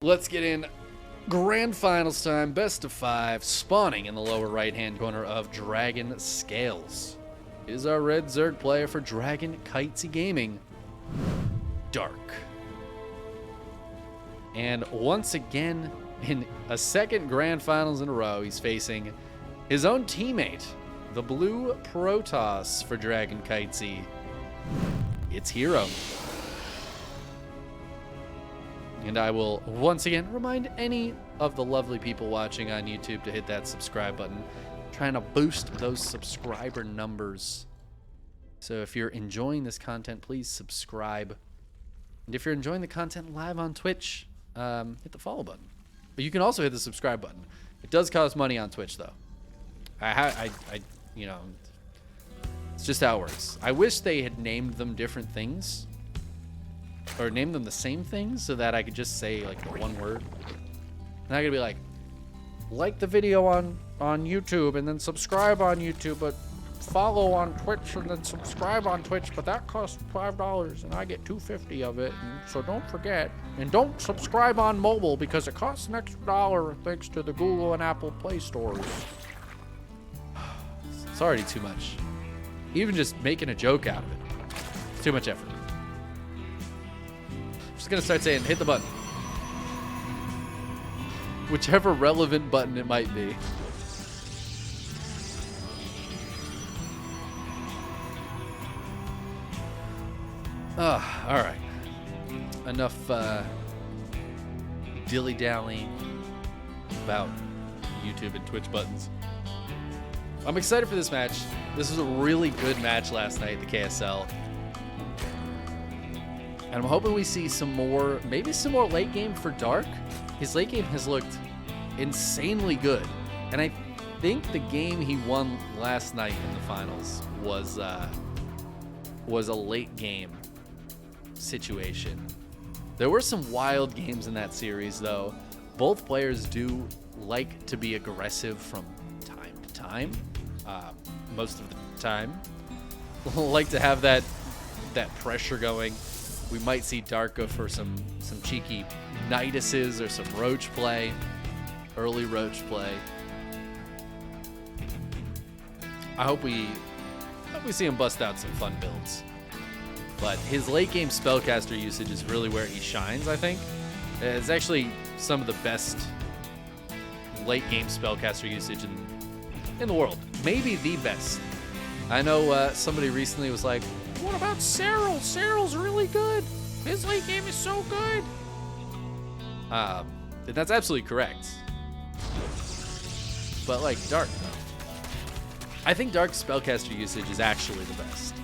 Let's get in grand finals time, best of 5, spawning in the lower right-hand corner of Dragon Scales. Is our red Zerg player for Dragon Kitesy Gaming, Dark. And once again, in a second grand finals in a row, he's facing his own teammate, the blue Protoss for Dragon Kitesy. It's herO. And I will once again remind any of the lovely people watching on YouTube to hit that subscribe button. Trying to boost those subscriber numbers. So if you're enjoying this content, please subscribe. And if you're enjoying the content live on Twitch, hit the follow button. But you can also hit the subscribe button. It does cost money on Twitch, though. You know, it's just how it works. I wish they had named them different things. Or named them the same things so that I could just say, like, the one word. And I could be like the video on YouTube and then subscribe on YouTube, but follow on Twitch and then subscribe on Twitch, but that costs $5 and I get $2.50 of it. And so don't forget. And don't subscribe on mobile because it costs an extra $1 thanks to the Google and Apple Play stores. It's already too much. Even just making a joke out of it. It's too much effort. I'm just gonna start saying, hit the button. Whichever relevant button it might be. Alright. Enough dilly-dallying about YouTube and Twitch buttons. I'm excited for this match. This was a really good match last night at the KSL. And I'm hoping we see some more, maybe some more late game for Dark. His late game has looked insanely good. And I think the game he won last night in the finals was a late game situation. There were some wild games in that series, though. Both players do like to be aggressive from time to time. Most of the time. Like to have that pressure going. We might see Dark go for some cheeky Niduses or some Roach play. Early Roach play. I hope we see him bust out some fun builds. But his late game spellcaster usage is really where he shines, I think. It's actually some of the best late game spellcaster usage in the world. Maybe the best. I know somebody recently was like, what about herO? herO's really good. His late game is so good. That's absolutely correct. But like Dark, though. I think Dark's spellcaster usage is actually the best.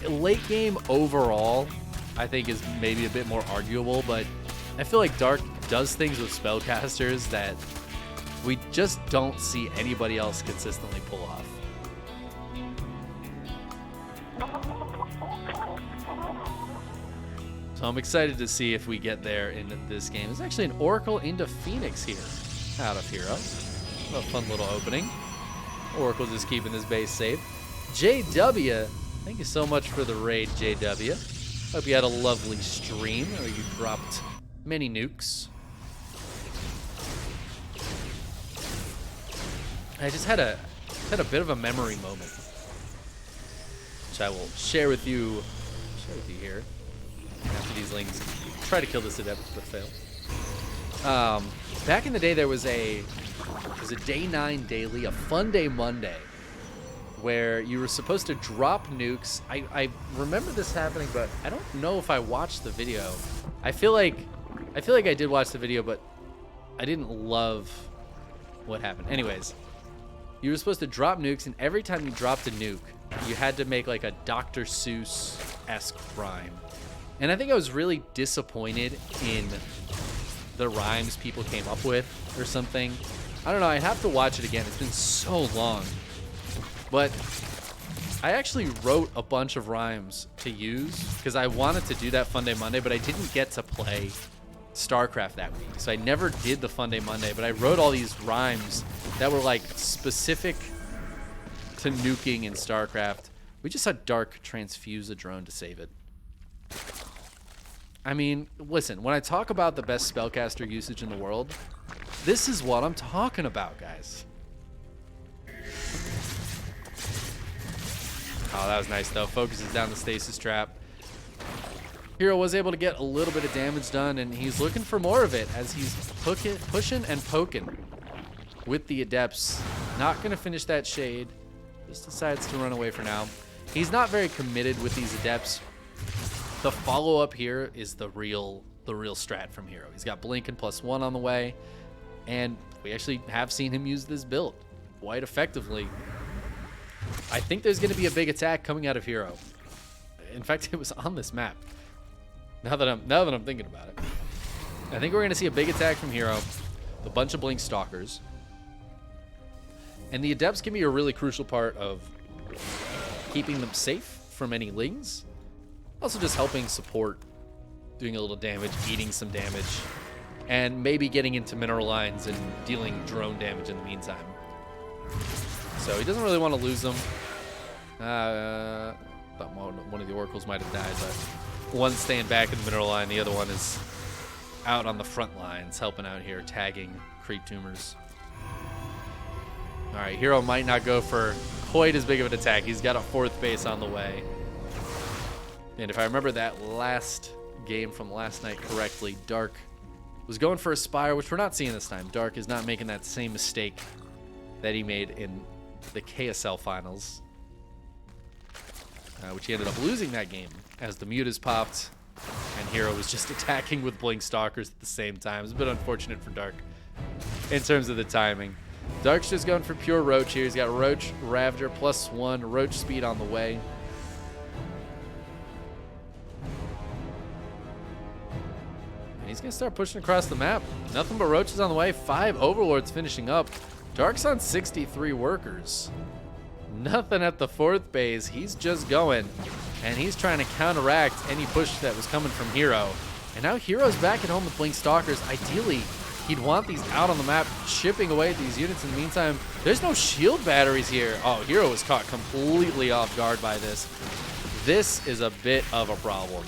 Late game overall, I think is maybe a bit more arguable, but I feel like Dark does things with spellcasters that we just don't see anybody else consistently pull off. So I'm excited to see if we get there in this game. There's actually an Oracle into Phoenix here out of herO. A fun little opening. Oracle just keeping his base safe. JW, thank you so much for the raid, JW. Hope you had a lovely stream where you dropped many nukes. I just had a bit of a memory moment, which I will share with you here. After these lings try to kill this adept but fail. Back in the day, there was a day 9 daily, a fun day Monday, where you were supposed to drop nukes. I remember this happening, but I don't know if I watched the video. I feel like I did watch the video, but I didn't love what happened. Anyways, you were supposed to drop nukes, and every time you dropped a nuke, you had to make like a Dr. Seuss-esque rhyme. And I think I was really disappointed in the rhymes people came up with or something. I don't know. I'd have to watch it again. It's been so long. But I actually wrote a bunch of rhymes to use because I wanted to do that Fun Day Monday, but I didn't get to play StarCraft that week. So I never did the Fun Day Monday, but I wrote all these rhymes that were like specific to nuking in StarCraft. We just saw Dark transfuse a drone to save it. I mean, listen, when I talk about the best spellcaster usage in the world, this is what I'm talking about, guys. Oh, that was nice, though. Focuses down the stasis trap. herO was able to get a little bit of damage done, and he's looking for more of it as he's pushing and poking with the Adepts. Not going to finish that Shade. Just decides to run away for now. He's not very committed with these Adepts. The follow-up here is the real strat from herO. He's got Blink and +1 on the way, and we actually have seen him use this build quite effectively. I think there's going to be a big attack coming out of herO. In fact, it was on this map. Now that I'm thinking about it, I think we're going to see a big attack from herO, a bunch of Blink Stalkers, and the Adepts can be a really crucial part of keeping them safe from any Lings. Also just helping support, doing a little damage, eating some damage, and maybe getting into mineral lines and dealing drone damage in the meantime. So he doesn't really want to lose them. Thought one of the Oracles might have died, but one's staying back in the mineral line, the other one is out on the front lines, helping out here, tagging creep tumors. All right, herO might not go for quite as big of an attack. He's got a 4th base on the way. And if I remember that last game from last night correctly, Dark was going for a Spire, which we're not seeing this time. Dark is not making that same mistake that he made in the KSL finals, which he ended up losing that game as the Mutas popped and herO was just attacking with Blink Stalkers at the same time. It's a bit unfortunate for Dark in terms of the timing. Dark's just going for pure Roach here. He's got Roach, Ravager, +1, Roach speed on the way. And he's going to start pushing across the map. Nothing but Roaches on the way. 5 Overlords finishing up. Dark's on 63 workers. Nothing at the 4th base. He's just going, and he's trying to counteract any push that was coming from herO. And now herO's back at home with Blink Stalkers. Ideally, he'd want these out on the map, chipping away at these units. In the meantime, there's no shield batteries here. Oh, herO was caught completely off guard by this. This is a bit of a problem.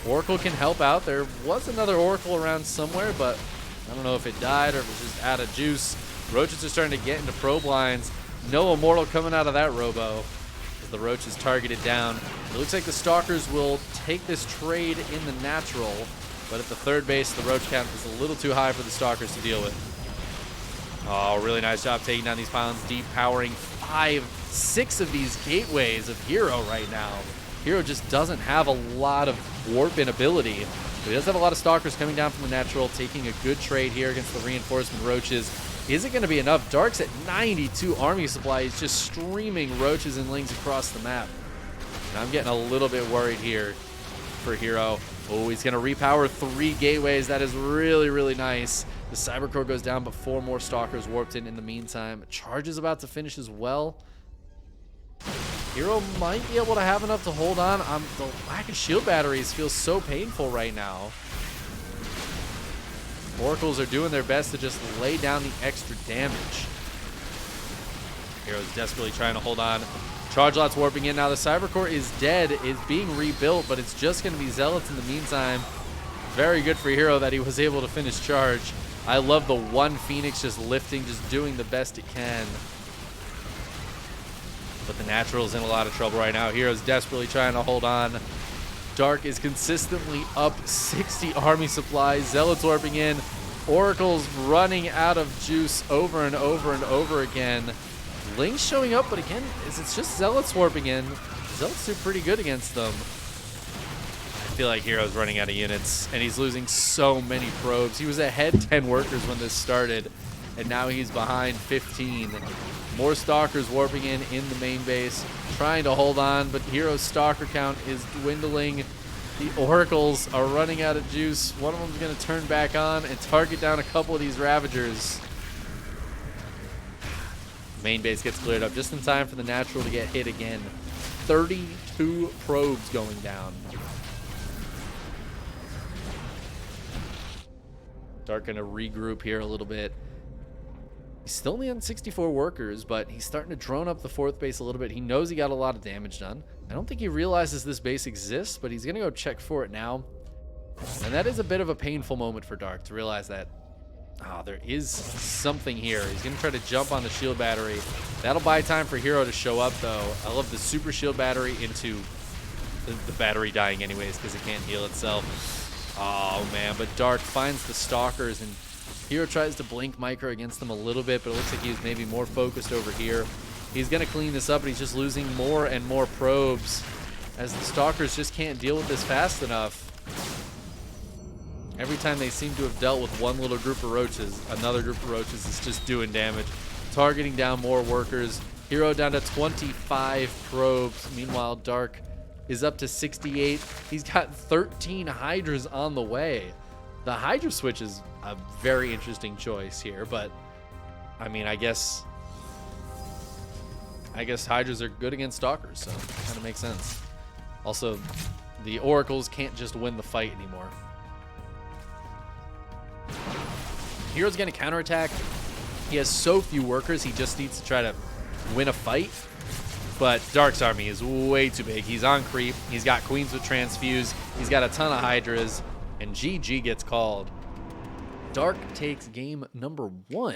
Oracle can help out. There was another Oracle around somewhere, but I don't know if it died or if it was just out of juice. Roaches are starting to get into probe lines. No Immortal coming out of that Robo as the Roach is targeted down. It looks like the Stalkers will take this trade in the natural, but at the 3rd base, the Roach count is a little too high for the Stalkers to deal with. Oh, really nice job taking down these pylons, depowering 6 of these gateways of herO right now. herO just doesn't have a lot of warp-in ability, but he does have a lot of Stalkers coming down from the natural, taking a good trade here against the reinforcement Roaches. Is it going to be enough? Dark's at 92 army supply. He's just streaming Roaches and Lings across the map. And I'm getting a little bit worried here for herO. Oh, he's going to repower 3 gateways. That is really, really nice. The Cybercore goes down, but 4 more Stalkers warped in the meantime. Charge is about to finish as well. herO might be able to have enough to hold on. The lack of shield batteries feels so painful right now. Oracles are doing their best to just lay down the extra damage. herO's desperately trying to hold on. Charge Lot's warping in. Now the Cybercore is dead, is being rebuilt, but it's just going to be Zealots in the meantime. Very good for herO that he was able to finish Charge. I love the one Phoenix just lifting, just doing the best it can. But the Natural's in a lot of trouble right now. herO's desperately trying to hold on. Dark is consistently up 60 army supplies. Zealots warping in. Oracle's running out of juice over and over and over again. Ling's showing up, but again, it's just Zealots warping in. Zealots do pretty good against them. I feel like herO's running out of units, and he's losing so many probes. He was ahead 10 workers when this started, and now he's behind 15. More Stalkers warping in the main base, trying to hold on, but herO's Stalker count is dwindling. The Oracles are running out of juice. One of them's going to turn back on and target down a couple of these Ravagers. Main base gets cleared up just in time for the Natural to get hit again. 32 probes going down. Dark going to regroup here a little bit. He's still only on 64 workers, but he's starting to drone up the 4th base a little bit. He knows he got a lot of damage done. I don't think he realizes this base exists, but he's going to go check for it now. And that is a bit of a painful moment for Dark to realize that, there is something here. He's going to try to jump on the shield battery. That'll buy time for herO to show up, though. I love the super shield battery into the battery dying anyways because it can't heal itself. Oh, man. But Dark finds the stalkers, and herO tries to blink micro against them a little bit, but it looks like he's maybe more focused over here. He's going to clean this up, but he's just losing more and more probes as the stalkers just can't deal with this fast enough. Every time they seem to have dealt with one little group of roaches, another group of roaches is just doing damage, targeting down more workers. herO down to 25 probes. Meanwhile, Dark is up to 68. He's got 13 Hydras on the way. The Hydra switch is a very interesting choice here, but I mean, I guess Hydras are good against Stalkers, so it kind of makes sense. Also, the Oracles can't just win the fight anymore. herO's going to counterattack. He has so few workers, he just needs to try to win a fight. But Dark's army is way too big. He's on creep. He's got Queens with Transfuse. He's got a ton of Hydras. And GG gets called. Dark takes game number 1.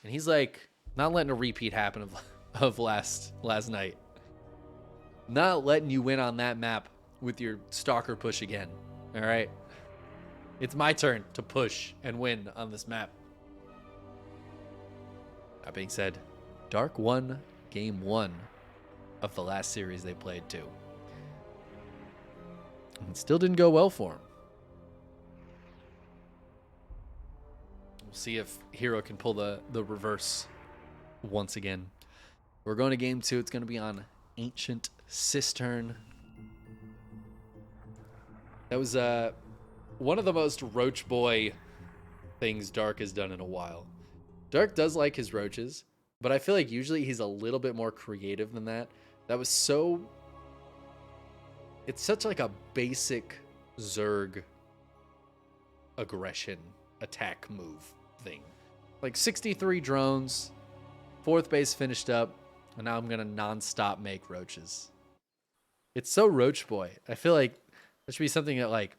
And he's like, not letting a repeat happen of last night. Not letting you win on that map with your Stalker push again. All right? It's my turn to push and win on this map. That being said, Dark won game 1 of the last series they played too. And it still didn't go well for him. We'll see if herO can pull the reverse once again. We're going to game 2. It's going to be on Ancient Cistern. That was one of the most Roach Boy things Dark has done in a while. Dark does like his roaches, but I feel like usually he's a little bit more creative than that. That was so... It's such like a basic Zerg aggression attack move thing. Like 63 drones, 4th base finished up, and now I'm going to non-stop make roaches. It's so Roach Boy. I feel like there should be something that like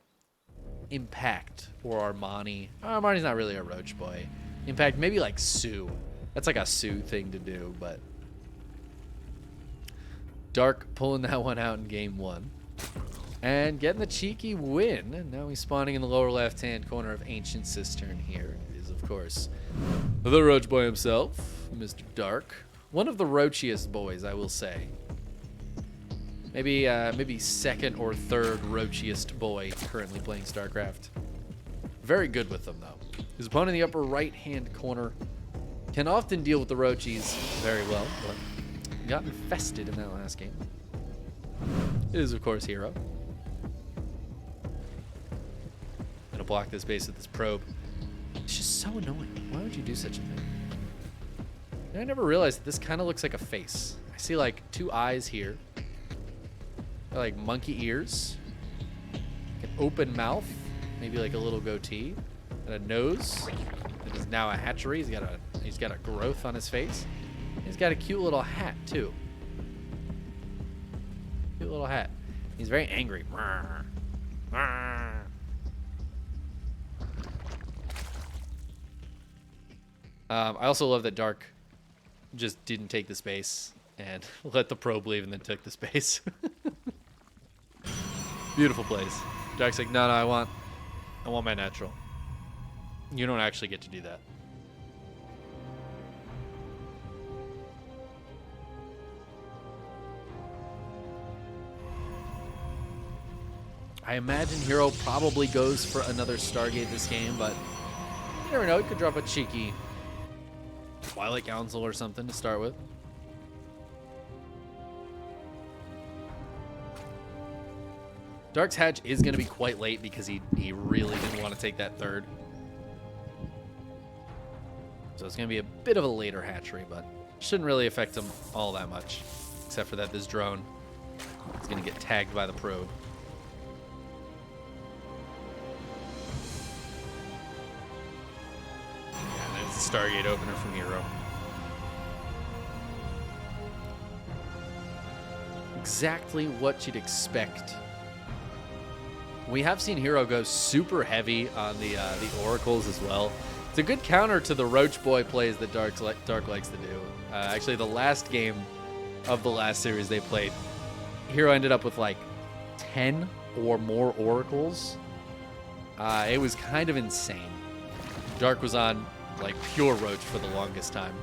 Impact or Armani. Armani's not really a Roach Boy. Impact, maybe like Sue. That's like a Sue thing to do, but Dark pulling that one out in game 1. And getting the cheeky win. And now he's spawning in the lower left-hand corner of Ancient Cistern here. It is, of course, the Roach Boy himself, Mr. Dark. One of the roachiest boys, I will say. Maybe second or third roachiest boy currently playing StarCraft. Very good with them, though. His opponent in the upper right-hand corner can often deal with the roachies very well, but got infested in that last game. It is, of course, herO. Gonna block this base with this probe. It's just so annoying. Why would you do such a thing? And I never realized that this kind of looks like a face. I see like 2 eyes here. They're like monkey ears. An open mouth. Maybe like a little goatee. And a nose. It is now a hatchery. He's got a growth on his face. He's got a cute little hat too. Cute little hat. He's very angry. I also love that Dark just didn't take the space and let the probe leave and then took the space. Beautiful plays. Dark's like, no, I want my natural. You don't actually get to do that. I imagine herO probably goes for another Stargate this game, but you never know. He could drop a cheeky Twilight Council or something to start with. Dark's hatch is going to be quite late because he really didn't want to take that 3rd. So it's going to be a bit of a later hatchery, but shouldn't really affect him all that much. Except for that this drone is going to get tagged by the probe. Yeah, there's the Stargate opener from herO. exactly what you'd expect. We have seen herO go super heavy on the oracles as well. It's a good counter to the Roach Boy plays that Dark likes to do. Actually, the last game of the last series they played, herO ended up with like 10 or more oracles. It was kind of insane. Dark was on like pure Roach for the longest time.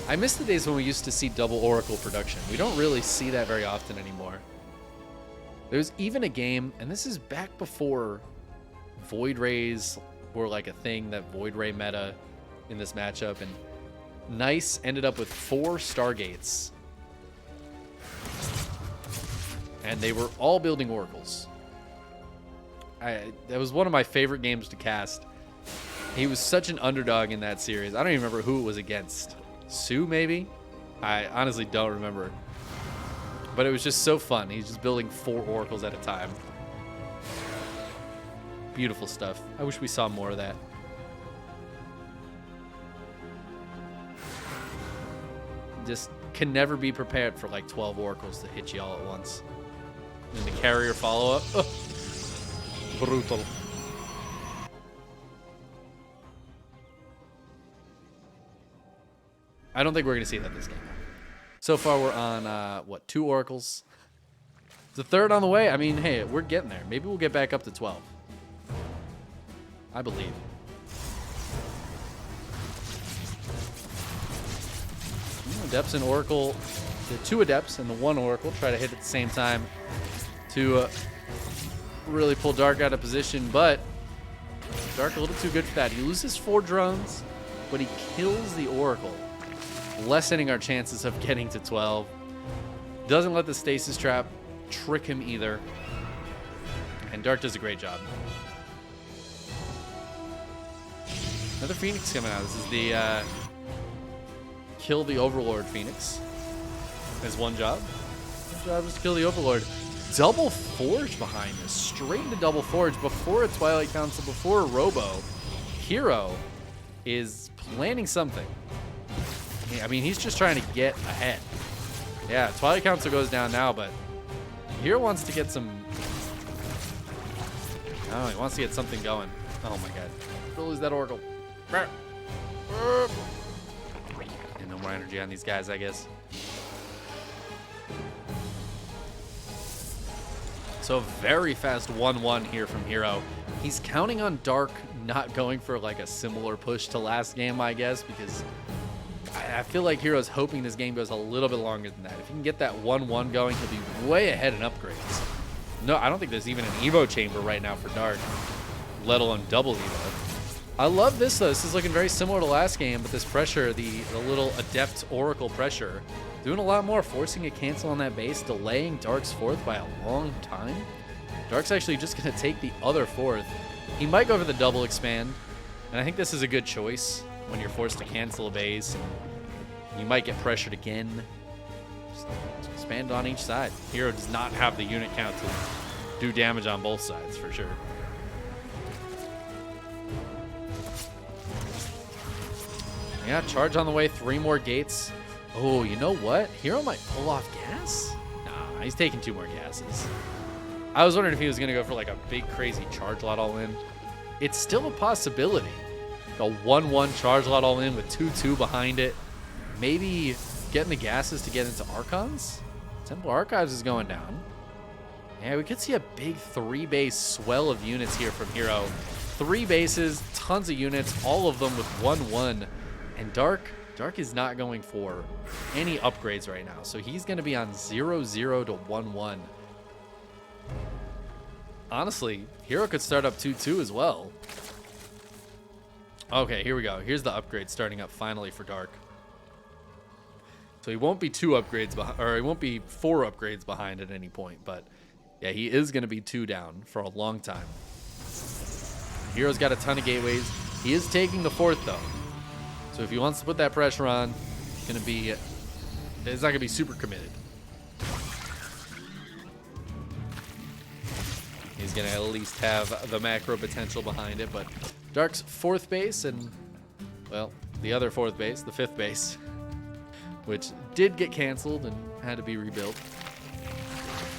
I miss the days when we used to see double oracle production. We don't really see that very often anymore. There's even a game, and this is back before Void Rays were like a thing, that Void Ray meta in this matchup, and Nice ended up with 4 Stargates. And they were all building oracles. That was one of my favorite games to cast. He was such an underdog in that series. I don't even remember who it was against. Sue, maybe? I honestly don't remember. But it was just so fun. He's just building 4 oracles at a time. Beautiful stuff. I wish we saw more of that. Just can never be prepared for like 12 oracles to hit you all at once. And the carrier follow-up. Brutal. I don't think we're going to see that this game. So far, we're on, 2 oracles? The 3rd on the way? I mean, hey, we're getting there. Maybe we'll get back up to 12. I believe. Adepts and Oracle, the 2 Adepts and the 1 Oracle try to hit at the same time to really pull Dark out of position, but Dark a little too good for that. He loses 4 drones, but he kills the Oracle, lessening our chances of getting to 12. Doesn't let the stasis trap trick him either, and Dark does a great job. Another Phoenix coming out. This is the kill the Overlord Phoenix. His one job. His job is to kill the Overlord. Double Forge behind this. Straight into Double Forge before a Twilight Council, before a Robo. herO is planning something. I mean, he's just trying to get ahead. Yeah, Twilight Council goes down now, but herO wants to get some... Oh, he wants to get something going. Oh my god. Don't lose that Oracle. And no more energy on these guys, I guess. So very fast 1-1 here from herO. He's counting on Dark not going for like a similar push to last game, I guess, because I feel like herO's hoping this game goes a little bit longer than that. If he can get that 1-1 going, he'll be way ahead in upgrades. No, I don't think there's even an Evo chamber right now for Dark, let alone double Evo. I love this, though. This is looking very similar to last game, but this pressure, the little Adept Oracle pressure, doing a lot more, forcing a cancel on that base, delaying Dark's 4th by a long time. Dark's actually just going to take the other 4th. He might go for the double expand, and I think this is a good choice when you're forced to cancel a base. You might get pressured again. Just expand on each side. herO does not have the unit count to do damage on both sides, for sure. Yeah, charge on the way, 3 more gates. Oh, you know what? herO might pull off gas? Nah, he's taking 2 more gases. I was wondering if he was going to go for like a big, crazy charge lot all in. It's still a possibility. A 1-1 charge lot all in with 2-2 behind it. Maybe getting the gases to get into Archons? Temple Archives is going down. Yeah, we could see a big 3-base swell of units here from herO. 3 bases, tons of units, all of them with 1-1. And Dark is not going for any upgrades right now. So he's going to be on 0-0 to 1-1. Honestly, herO could start up 2-2 as well. Okay, here we go. Here's the upgrade starting up finally for Dark. So he won't be 2 upgrades behind, or he won't be 4 upgrades behind at any point. But yeah, he is going to be 2 down for a long time. herO's got a ton of gateways. He is taking the 4th though. So if he wants to put that pressure on, it's not going to be super committed. He's going to at least have the macro potential behind it, but Dark's 4th base and, well, the other 4th base, the 5th base, which did get canceled and had to be rebuilt.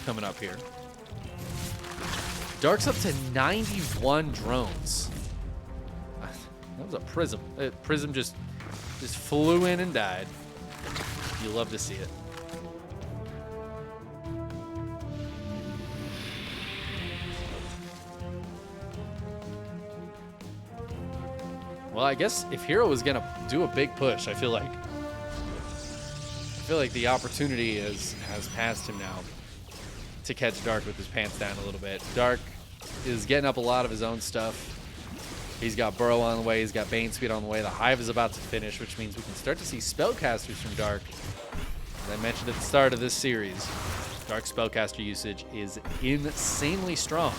Coming up here. Dark's up to 91 drones. That was a Prism. Prism just flew in and died. You love to see it. Well, I guess if herO was gonna do a big push, I feel like the opportunity has passed him now to catch Dark with his pants down a little bit. Dark is getting up a lot of his own stuff. He's got Burrow on the way. He's got Bane Speed on the way. The Hive is about to finish, which means we can start to see spellcasters from Dark. As I mentioned at the start of this series, Dark spellcaster usage is insanely strong.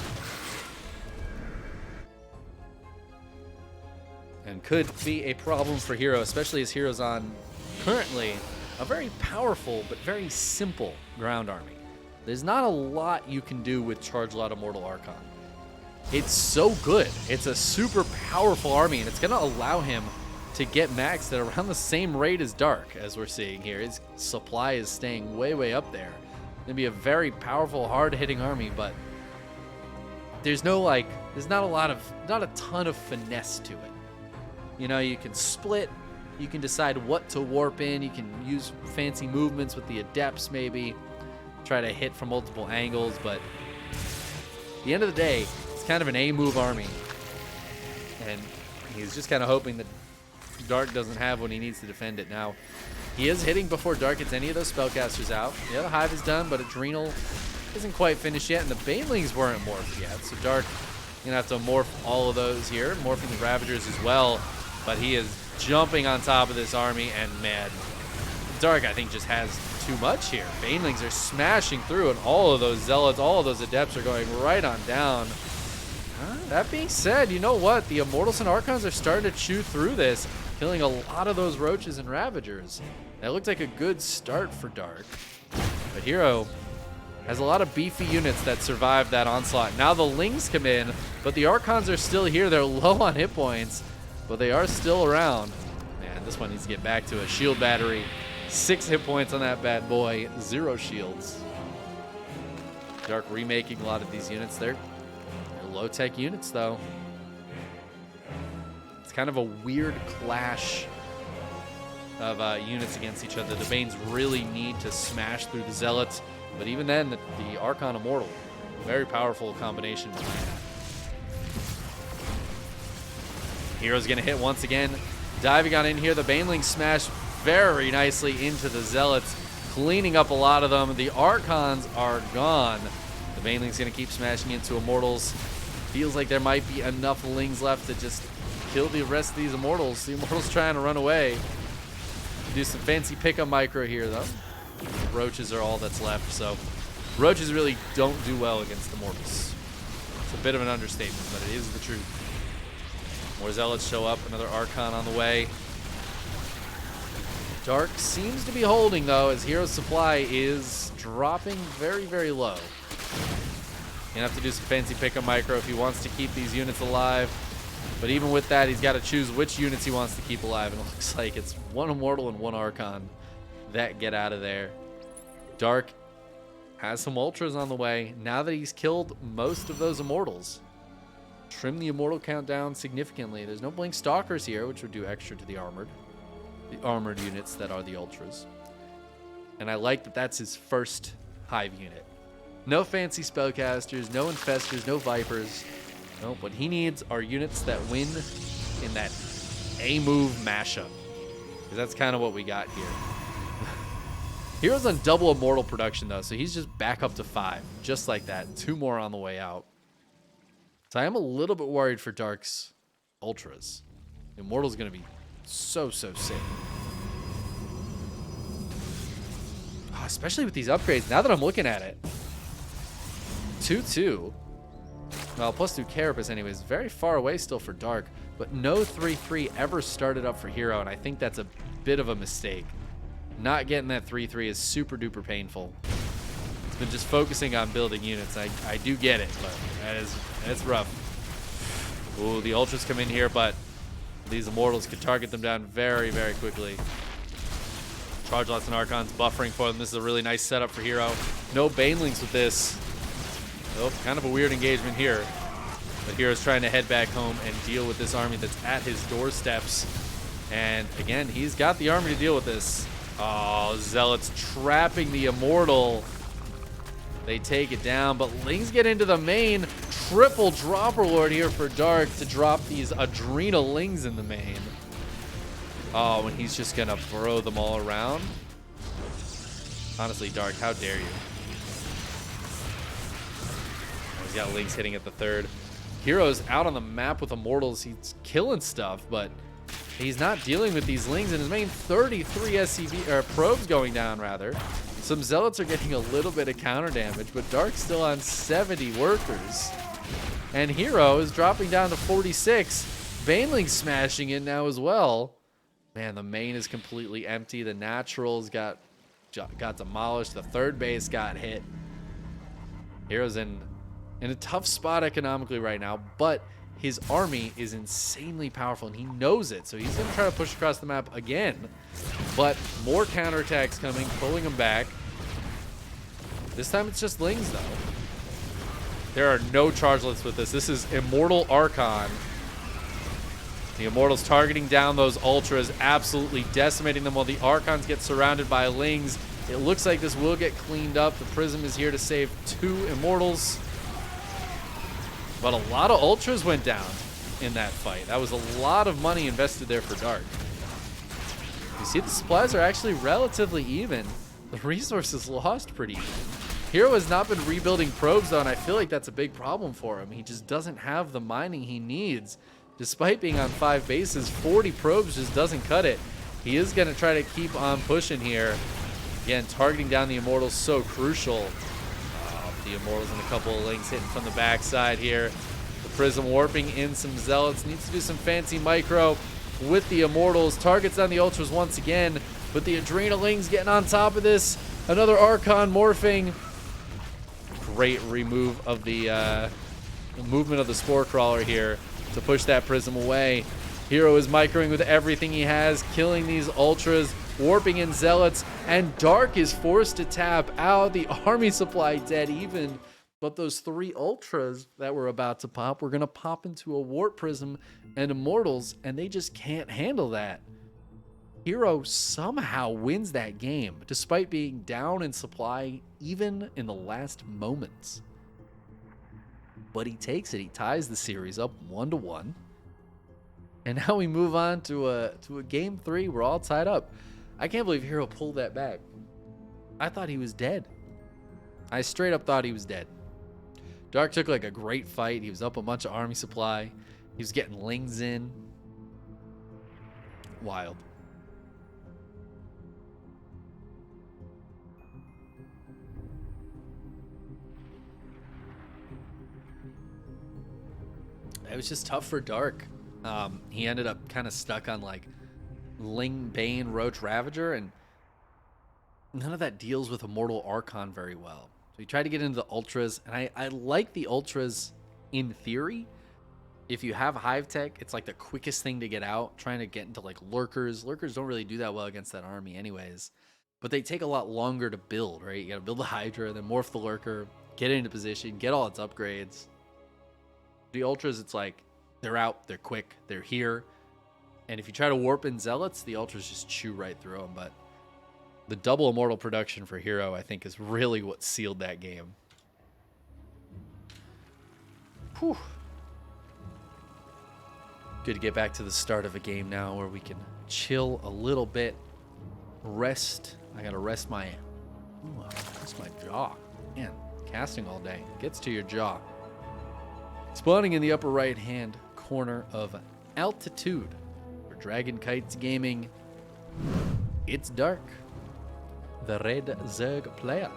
And could be a problem for herO, especially as herO's on currently a very powerful but very simple ground army. There's not a lot you can do with Charge Lot Immortal Archon. It's so good. It's a super powerful army, and it's going to allow him to get maxed at around the same rate as Dark, as we're seeing here. His supply is staying way, way up there. Going to be a very powerful, hard-hitting army, but there's not a ton of finesse to it. You know, you can split, you can decide what to warp in, you can use fancy movements with the Adepts maybe, try to hit from multiple angles, but at the end of the day, it's kind of an A-move army, and he's just kind of hoping that Dark doesn't have what he needs to defend it. Now, he is hitting before Dark gets any of those spellcasters out. Yeah, the Hive is done, but Adrenal isn't quite finished yet, and the Banelings weren't morphed yet, so Dark gonna have to morph all of those here, morphing the Ravagers as well, but he is jumping on top of this army, and man, Dark, I think, just has too much here. Banelings are smashing through, and all of those Zealots, all of those Adepts are going right on down. That being said, you know what? The Immortals and Archons are starting to chew through this, killing a lot of those Roaches and Ravagers. That looked like a good start for Dark. But herO has a lot of beefy units that survived that onslaught. Now the Lings come in, but the Archons are still here. They're low on hit points, but they are still around. Man, this one needs to get back to a shield battery. 6 hit points on that bad boy, 0 shields. Dark remaking a lot of these units. They're low-tech units, though. It's kind of a weird clash of units against each other. The Banes really need to smash through the Zealots, but even then, the Archon Immortal, very powerful combination behind that. herO's going to hit once again. Diving on in here, the Banelings smash very nicely into the Zealots, cleaning up a lot of them. The Archons are gone. The Banelings going to keep smashing into Immortals. Feels like there might be enough Lings left to just kill the rest of these Immortals. The Immortals trying to run away. Do some fancy pick-up micro here, though. Roaches are all that's left, so Roaches really don't do well against Immortals. It's a bit of an understatement, but it is the truth. More Zealots show up, another Archon on the way. Dark seems to be holding, though, as herO's supply is dropping very, very low. Gonna have to do some fancy pick-up micro if he wants to keep these units alive. But even with that, he's got to choose which units he wants to keep alive, and it looks like it's 1 Immortal and 1 Archon that get out of there. Dark has some Ultras on the way now that he's killed most of those Immortals. Trim the Immortal count down significantly. There's no Blink Stalkers here, which would do extra to the armored units that are the Ultras. And I like that that's his first Hive unit. No fancy spellcasters, no infestors, no vipers. Nope, what he needs are units that win in that A-move mashup. Because that's kind of what we got here. herO's on double Immortal production, though, so he's just back up to 5. Just like that. 2 more on the way out. So I am a little bit worried for Dark's Ultras. Immortal's going to be so sick. Oh, especially with these upgrades, now that I'm looking at it. 2-2. Well, +2 Carapace anyways. Very far away still for Dark. But no 3-3 ever started up for herO, and I think that's a bit of a mistake. Not getting that 3-3 is super duper painful. It's been just focusing on building units. I do get it, but that's rough. Ooh, the Ultras come in here, but these Immortals could target them down very, very quickly. Charge lots and Archons buffering for them. This is a really nice setup for herO. No Banelings with this. Oh, kind of a weird engagement here. But herO's trying to head back home and deal with this army that's at his doorsteps. And again, he's got the army to deal with this. Oh, Zealots trapping the Immortal. They take it down, but Lings get into the main. Triple Dropper Lord here for Dark to drop these Adrenal Lings in the main. Oh, and he's just gonna throw them all around. Honestly, Dark, how dare you? Oh, he's got Lings hitting at the third. herO's out on the map with Immortals. He's killing stuff, but he's not dealing with these Lings in his main. 33 SCV, or probes going down, rather. Some Zealots are getting a little bit of counter damage, but Dark's still on 70 workers. And herO is dropping down to 46. Baneling smashing in now as well. Man, the main is completely empty. The Naturals got demolished. The third base got hit. herO's in a tough spot economically right now, but his army is insanely powerful, and he knows it. So he's going to try to push across the map again. But more counterattacks coming, pulling him back. This time it's just Lings, though. There are no chargelets with this. This is Immortal Archon. The Immortals targeting down those Ultras, absolutely decimating them while the Archons get surrounded by Lings. It looks like this will get cleaned up. The Prism is here to save 2 Immortals. But a lot of Ultras went down in that fight. That was a lot of money invested there for Dark. You see, the supplies are actually relatively even. The resources lost pretty even. herO has not been rebuilding probes, though, and I feel like that's a big problem for him. He just doesn't have the mining he needs. Despite being on 5 bases, 40 probes just doesn't cut it. He is going to try to keep on pushing here. Again, targeting down the Immortals so crucial. The Immortals and a couple of Lings hitting from the backside here. The Prism warping in some Zealots. Needs to do some fancy micro with the Immortals. Targets on the Ultras once again. But the Adrenal Lings getting on top of this. Another Archon morphing. Great remove of the movement of the Spore Crawler here to push that Prism away. herO is microing with everything he has, killing these Ultras, warping in Zealots, and Dark is forced to tap out. The army supply dead even, but those 3 Ultras that were about to pop were going to pop into a Warp Prism and Immortals, and they just can't handle that. herO somehow wins that game, despite being down in supply even in the last moments. But he takes it. He ties the series up 1-1. And now we move on to a game 3. We're all tied up. I can't believe herO pulled that back. I thought he was dead. I straight up thought he was dead. Dark took like a great fight. He was up a bunch of army supply. He was getting Lings in. Wild. It was just tough for Dark. He ended up kind of stuck on like Ling, Bane, Roach, Ravager, and none of that deals with Immortal Archon very well. So he tried to get into the Ultras, and I like the Ultras in theory. If you have Hive Tech, it's like the quickest thing to get out, trying to get into like Lurkers. Lurkers don't really do that well against that army anyways, but they take a lot longer to build, right? You got to build the Hydra, then morph the Lurker, get it into position, get all its upgrades. The Ultras, it's like they're out, they're quick, they're here. And if you try to warp in Zealots, the Ultras just chew right through them. But the double Immortal production for herO, I think, is really what sealed that game. Whew. Good to get back to the start of a game now where we can chill a little bit, rest. I gotta rest my jaw. Man, casting all day gets to your jaw. Spawning in the upper right hand corner of Altitude for Dragon Kites Gaming, it's Dark, the red Zerg player.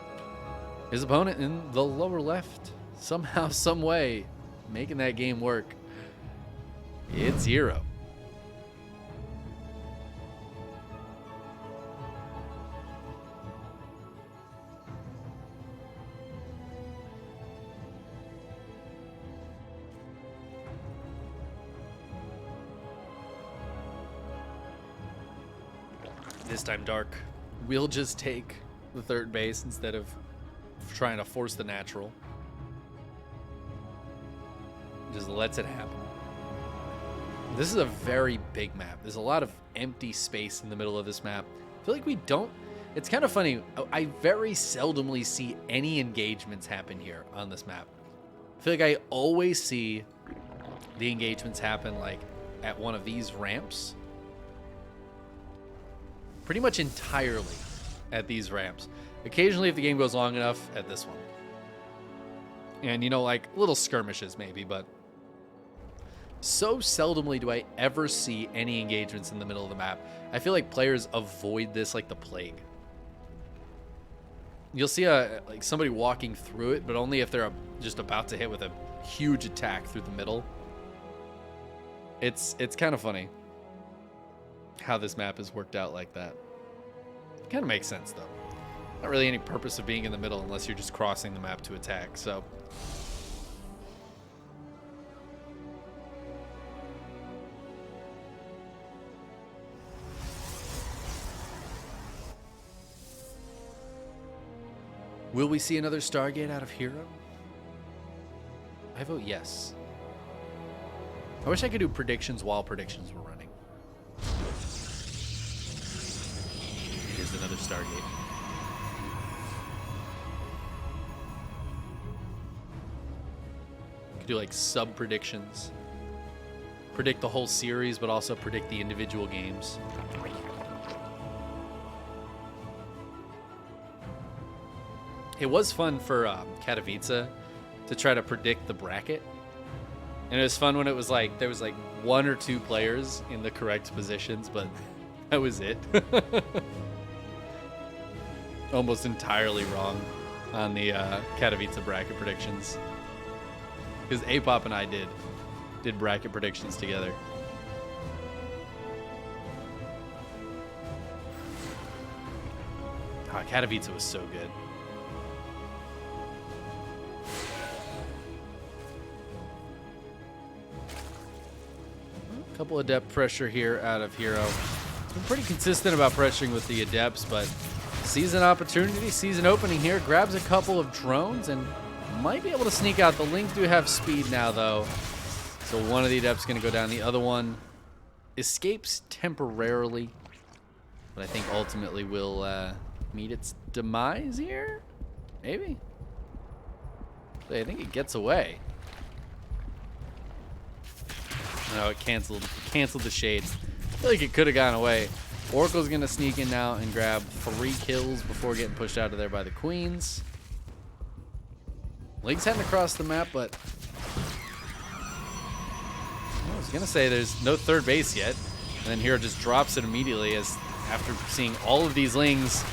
His opponent in the lower left, somehow, some way, making that game work. It's herO. This time Dark will just take the third base instead of trying to force the natural. Just lets it happen. This is a very big map. There's a lot of empty space in the middle of this map. I feel like we don't... It's kind of funny. I very seldomly see any engagements happen here on this map. I feel like I always see the engagements happen like at one of these ramps. Pretty much entirely at these ramps. Occasionally, if the game goes long enough, at this one. And, you know, like little skirmishes maybe, but so seldomly do I ever see any engagements in the middle of the map. I feel like players avoid this like the plague. You'll see like somebody walking through it, but only if they're just about to hit with a huge attack through the middle. It's kind of funny how this map is worked out like that. It kind of makes sense, though. Not really any purpose of being in the middle unless you're just crossing the map to attack, so... Will we see another Stargate out of herO? I vote yes. I wish I could do predictions while predictions were running. Here's another Stargate. Could do like sub predictions. Predict the whole series, but also predict the individual games. It was fun for Katowice to try to predict the bracket. And it was fun when it was like, there was like 1 or 2 players in the correct positions, but that was it. Almost entirely wrong on the Katowice bracket predictions. Because Apop and I did bracket predictions together. Oh, Katowice was so good. Couple of depth pressure here out of herO. Been pretty consistent about pressuring with the adepts, but sees an opportunity, sees an opening here, grabs a couple of drones, and might be able to sneak out. The Lings do have speed now, though, so one of the adepts is going to go down. The other one escapes temporarily, but I think ultimately will meet its demise here. Maybe. I think it gets away. No, it canceled the shades. I feel like it could have gone away. Oracle's going to sneak in now and grab 3 kills before getting pushed out of there by the Queens. Ling's heading across the map, but I was going to say there's no third base yet. And then herO just drops it immediately as after seeing all of these Lings,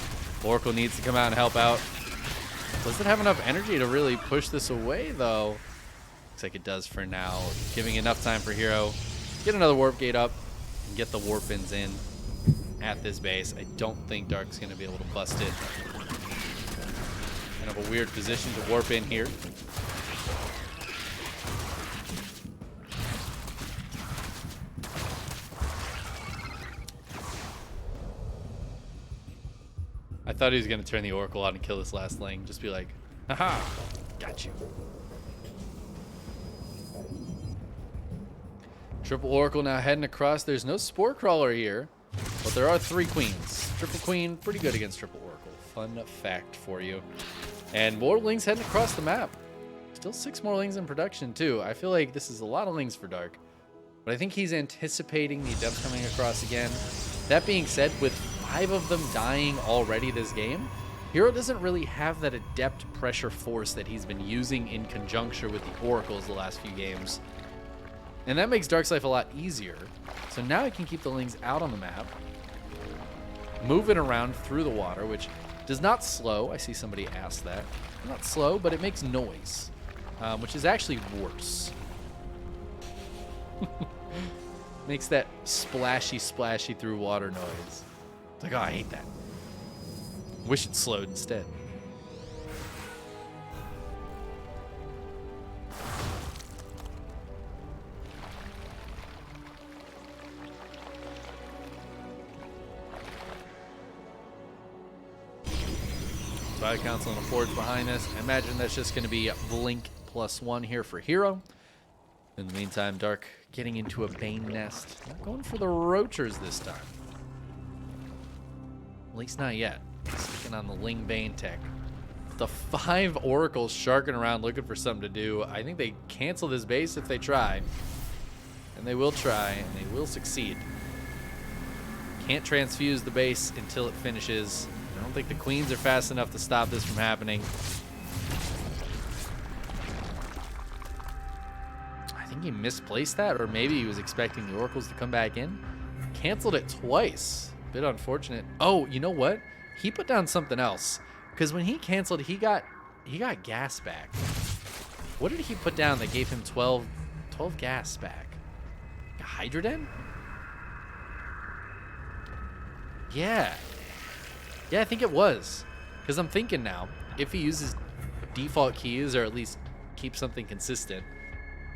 Oracle needs to come out and help out. Does it have enough energy to really push this away, though? Looks like it does for now. Giving enough time for herO. Get another warp gate up and get the warp ins in at this base. I don't think Dark's going to be able to bust it. Kind of a weird position to warp in here. I thought he was going to turn the Oracle on and kill this last Ling. Just be like, haha, got you. Triple Oracle now heading across. There's no Spore Crawler here, but there are 3 Queens. Triple Queen, pretty good against Triple Oracle. Fun fact for you. And more Lings heading across the map. Still 6 more Lings in production, too. I feel like this is a lot of Lings for Dark. But I think he's anticipating the Adepts coming across again. That being said, with 5 of them dying already this game, herO doesn't really have that Adept pressure force that he's been using in conjunction with the Oracles the last few games. And that makes Dark's life a lot easier. So now he can keep the Lings out on the map, moving around through the water, which does not slow. I see somebody ask that. Not slow, but it makes noise, which is actually worse. Makes that splashy, splashy through water noise. It's like, oh, I hate that. Wish it slowed instead. Fire Council and a Forge behind this. I imagine that's just going to be Blink +1 here for herO. In the meantime, Dark getting into a Bane nest. Not going for the Roachers this time. At least not yet. Sticking on the Ling Bane tech. The 5 Oracles sharking around looking for something to do. I think they cancel this base if they try. And they will try, and they will succeed. Can't transfuse the base until it finishes. I don't think the Queens are fast enough to stop this from happening. I think he misplaced that, or maybe he was expecting the Oracles to come back in. Canceled it twice. Bit unfortunate. Oh, you know what? He put down something else. Because when he canceled, he got gas back. What did he put down that gave him 12 gas back? A Hydroden? Yeah. Yeah, I think it was. Because I'm thinking now, if he uses default keys or at least keeps something consistent,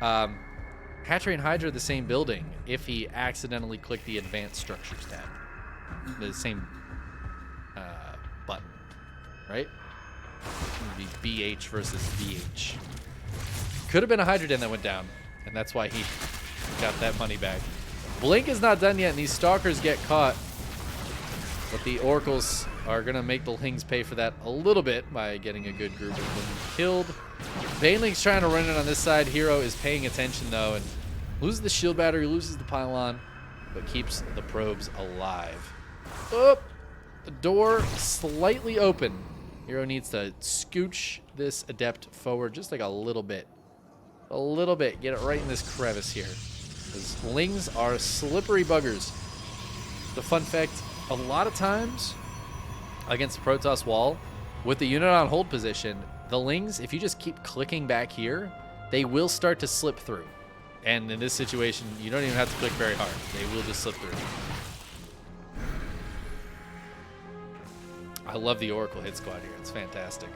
Hatchery and Hydra are the same building if he accidentally clicked the advanced structures tab. The same button, right? It would be BH versus VH. Could have been a Hydroden that went down, and that's why he got that money back. Blink is not done yet, and these Stalkers get caught. But the Oracles are going to make the Lings pay for that a little bit by getting a good group of them killed. Baneling's trying to run it on this side. herO is paying attention, though, and loses the shield battery, loses the pylon, but keeps the probes alive. Oh, the door slightly open. herO needs to scooch this Adept forward just like a little bit. A little bit. Get it right in this crevice here. Because Lings are slippery buggers. The fun fact, a lot of times against the Protoss wall, with the unit on hold position, the Lings, if you just keep clicking back here, they will start to slip through. And in this situation, you don't even have to click very hard. They will just slip through. I love the Oracle hit squad here. It's fantastic.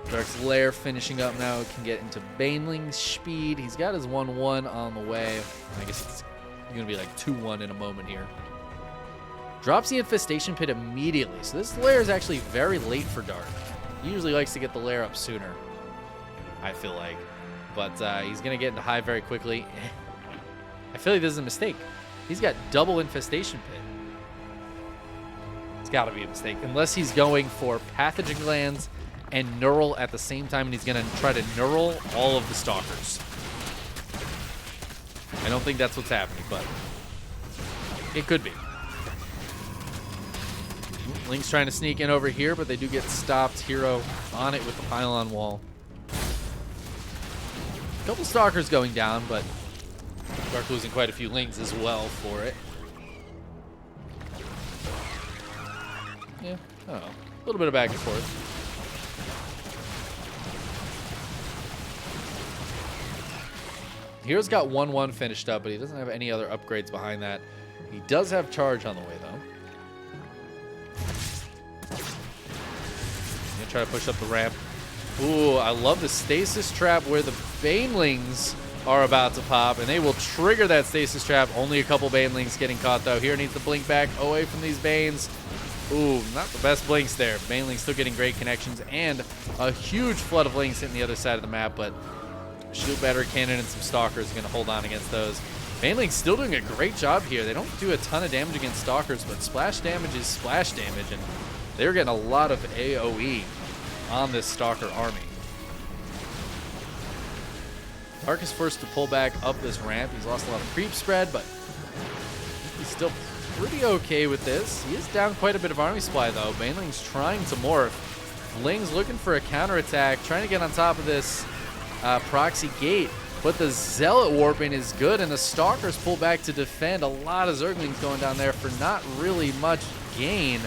Dark's Lair finishing up now. Can get into Baneling's speed. He's got his 1-1 on the way. I guess it's going to be like 2-1 in a moment here. Drops the Infestation Pit immediately. So this Lair is actually very late for Dark. He usually likes to get the Lair up sooner, I feel like. But he's going to get into Hive very quickly. I feel like this is a mistake. He's got double Infestation Pit. It's got to be a mistake. Unless he's going for Pathogen Glands and Neural at the same time, and he's going to try to Neural all of the Stalkers. I don't think that's what's happening, but it could be. Link's trying to sneak in over here, but they do get stopped. herO on it with the pylon wall. A couple Stalkers going down, but Dark losing quite a few Lings as well for it. Yeah, I don't know. A little bit of back and forth. herO's got 1-1 finished up, but he doesn't have any other upgrades behind that. He does have charge on the way, though. Gonna try to push up the ramp. Ooh, I love the stasis trap where the Banelings are about to pop, and they will trigger that stasis trap. Only a couple Banelings getting caught, though. herO needs to blink back away from these Banes. Ooh, not the best blinks there. Banelings still getting great connections, and a huge flood of Lings hitting the other side of the map, but Shield Battery Cannon and some Stalkers are going to hold on against those. Baneling's still doing a great job here. They don't do a ton of damage against Stalkers, but splash damage is splash damage, and they're getting a lot of AoE on this Stalker army. Dark is forced to pull back up this ramp. He's lost a lot of creep spread, but he's still pretty okay with this. He is down quite a bit of army supply, though. Baneling's trying to morph. Ling's looking for a counterattack, trying to get on top of this proxy gate, but the Zealot warping is good, and the Stalkers pull back to defend. A lot of Zerglings going down there for not really much gain.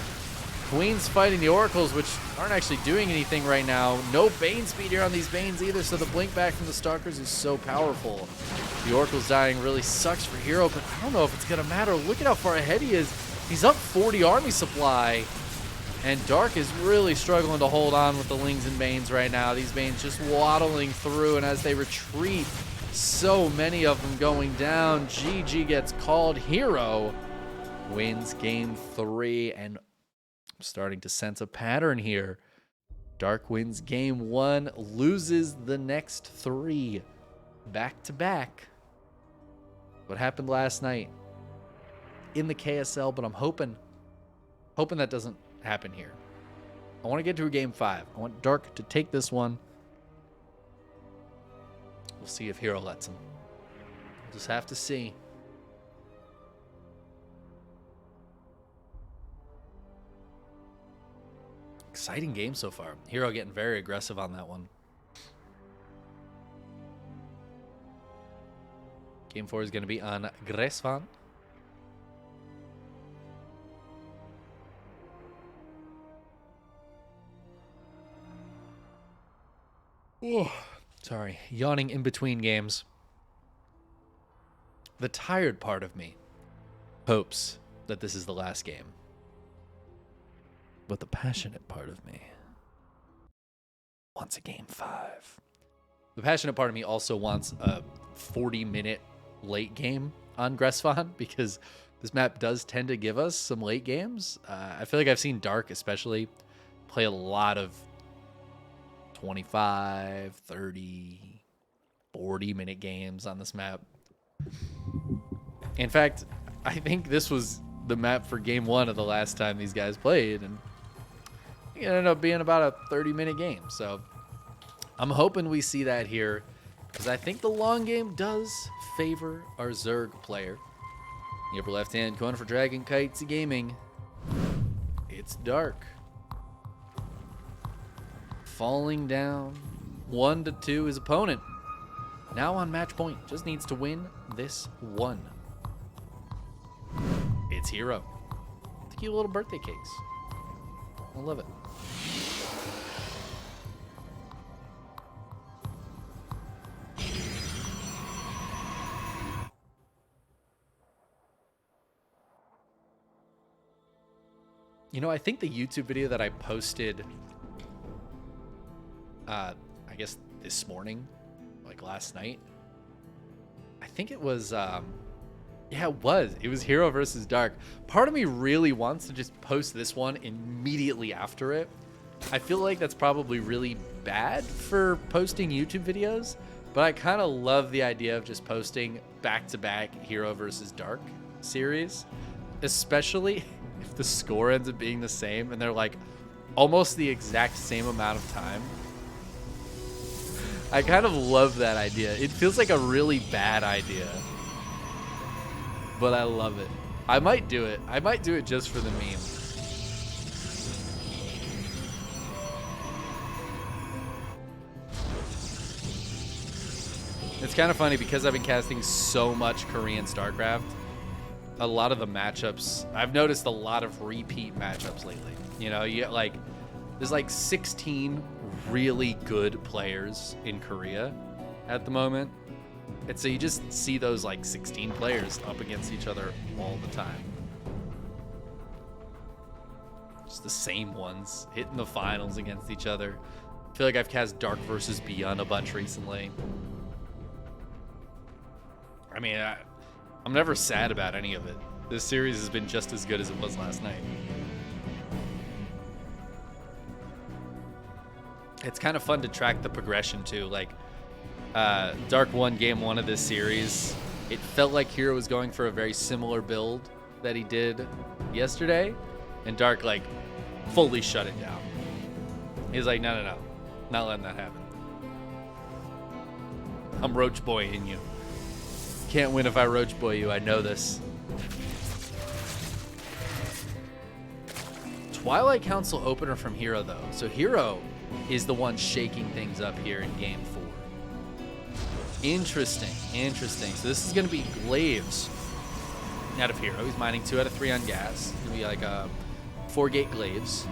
Queen's fighting the Oracles, which aren't actually doing anything right now. No Bane speed here on these Banes either, so the blink back from the Stalkers is so powerful. The Oracles dying really sucks for herO, but I don't know if it's going to matter. Look at how far ahead he is. He's up 40 army supply. And Dark is really struggling to hold on with the Lings and Banes right now. These Banes just waddling through, and as they retreat, so many of them going down. GG gets called. herO wins game 3, and I'm starting to sense a pattern here. Dark wins game 1, loses the next 3 back to back. What happened last night in the KSL, but I'm hoping that doesn't happen here. I want to get to a game 5. I want Dark to take this one. We'll see if herO lets him. We'll just have to see. Exciting game so far. herO getting very aggressive on that one. Game 4 is going to be on Gräsvan. Oh, sorry, yawning in between games. The tired part of me hopes that this is the last game. But the passionate part of me wants a game 5. The passionate part of me also wants a 40-minute late game on Gräsvan, because this map does tend to give us some late games. I feel like I've seen Dark especially play a lot of 25, 30, 40-minute games on this map. In fact, I think this was the map for game 1 of the last time these guys played, and it ended up being about a 30-minute game. So I'm hoping we see that here, because I think the long game does favor our Zerg player. The upper left-hand corner for Dragon Kites Gaming. It's Dark. Falling down 1-2 his opponent. Now on match point. Just needs to win this one. It's herO. The cute little birthday cakes. I love it. You know, I think the YouTube video that I posted, I guess this morning, like last night, I think it was, yeah, it was herO versus Dark. Part of me really wants to just post this one immediately after it. I feel like that's probably really bad for posting YouTube videos, but I kind of love the idea of just posting back-to-back herO versus Dark series, especially if the score ends up being the same and they're like almost the exact same amount of time. I kind of love that idea. It feels like a really bad idea, but I love it. I might do it. I might do it just for the meme. It's kind of funny because I've been casting so much Korean StarCraft. A lot of the matchups, I've noticed a lot of repeat matchups lately. You know, you get like, there's like 16 really good players in Korea at the moment. And so you just see those like 16 players up against each other all the time. Just the same ones hitting the finals against each other. I feel like I've cast Dark versus Beyond a bunch recently. I mean, I'm never sad about any of it. This series has been just as good as it was last night. It's kind of fun to track the progression too. Like, Dark won game 1 of this series. It felt like herO was going for a very similar build that he did yesterday, and Dark like fully shut it down. He's like, no, not letting that happen. I'm Roach Boy in you. Can't win if I Roach Boy you. I know this. Twilight Council opener from herO though. So herO is the one shaking things up here in game 4. Interesting. So this is going to be Glaives out of herO. He's mining 2 out of 3 on gas. It's going to be like a 4-gate Glaives.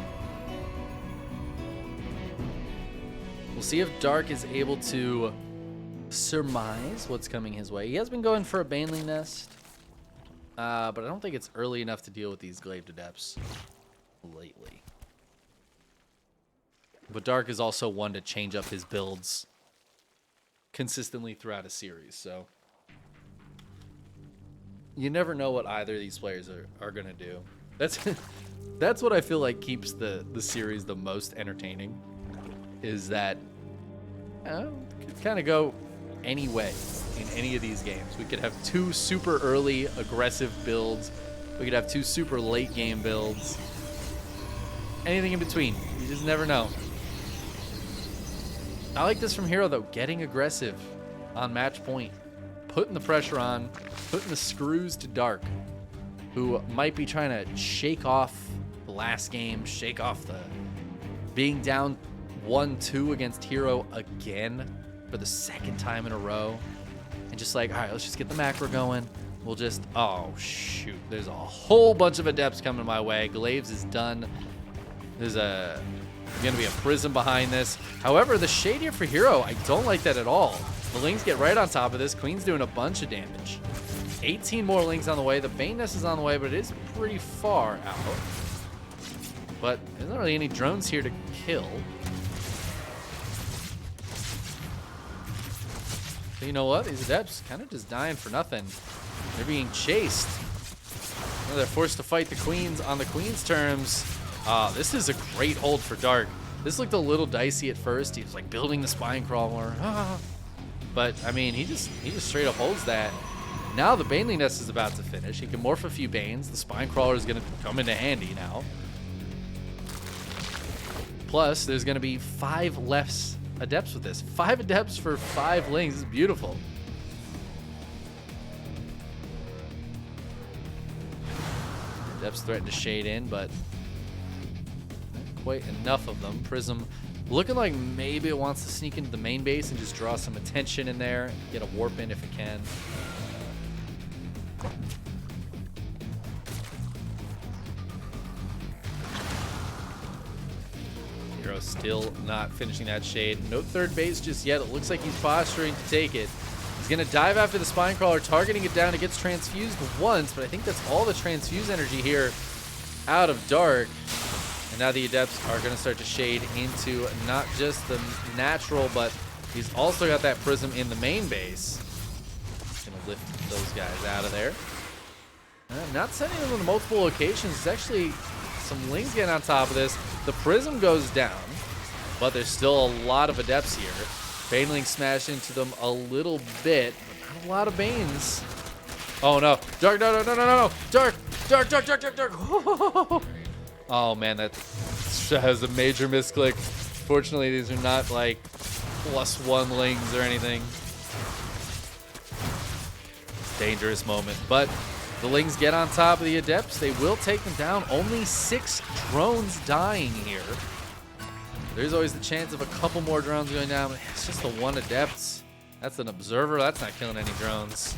We'll see if Dark is able to surmise what's coming his way. He has been going for a Baneling Nest, but I don't think it's early enough to deal with these Glaive Adepts lately. But Dark is also one to change up his builds consistently throughout a series, so you never know what either of these players are going to do. That's That's what I feel like keeps the series the most entertaining, is that it could kind of go any way in any of these games. We could have 2 super early aggressive builds. We could have 2 super late game builds. Anything in between. You just never know. I like this from herO, though. Getting aggressive on match point. Putting the pressure on. Putting the screws to Dark, who might be trying to shake off the last game. Shake off the being down 1-2 against herO again for the 2nd time in a row. And just like, all right, let's just get the macro going. We'll just, oh, shoot. There's a whole bunch of adepts coming my way. Glaives is done. There's going to be a prism behind this. However, the shade here for herO, I don't like that at all. The Lings get right on top of this. Queen's doing a bunch of damage. 18 more Lings on the way. The Bane Nest is on the way, but it is pretty far out. But there's not really any drones here to kill. So you know what? These adepts kind of just dying for nothing. They're being chased. Well, they're forced to fight the queens on the queen's terms. This is a great hold for Dark. This looked a little dicey at first. He was like building the spine crawler. But I mean, he just straight up holds that. Now the Baneling Nest is about to finish. He can morph a few Banes. The spine crawler is going to come into handy now. Plus, there's going to be 5 less adepts with this. 5 adepts for 5 Lings. This is beautiful. Adepts threaten to shade in, but not quite enough of them. Prism looking like maybe it wants to sneak into the main base and just draw some attention in there. Get a warp in if it can. herO still not finishing that shade. No third base just yet. It looks like he's posturing to take it. He's going to dive after the spine crawler, targeting it down. It gets transfused once, but I think that's all the transfuse energy here out of Dark. And now the adepts are going to start to shade into not just the natural, but he's also got that prism in the main base. Going to lift those guys out of there. Not sending them on multiple locations. It's actually some Lings getting on top of this. The prism goes down, but there's still a lot of adepts here. Baneling smash into them a little bit, but not a lot of Banes. Oh no. Dark, no. Dark. Oh man, that has a major misclick. Fortunately, these are not like +1 Lings or anything. Dangerous moment, but the Lings get on top of the adepts. They will take them down. Only 6 drones dying here. There's always the chance of a couple more drones going down, but it's just the 1 adept. That's an observer. That's not killing any drones.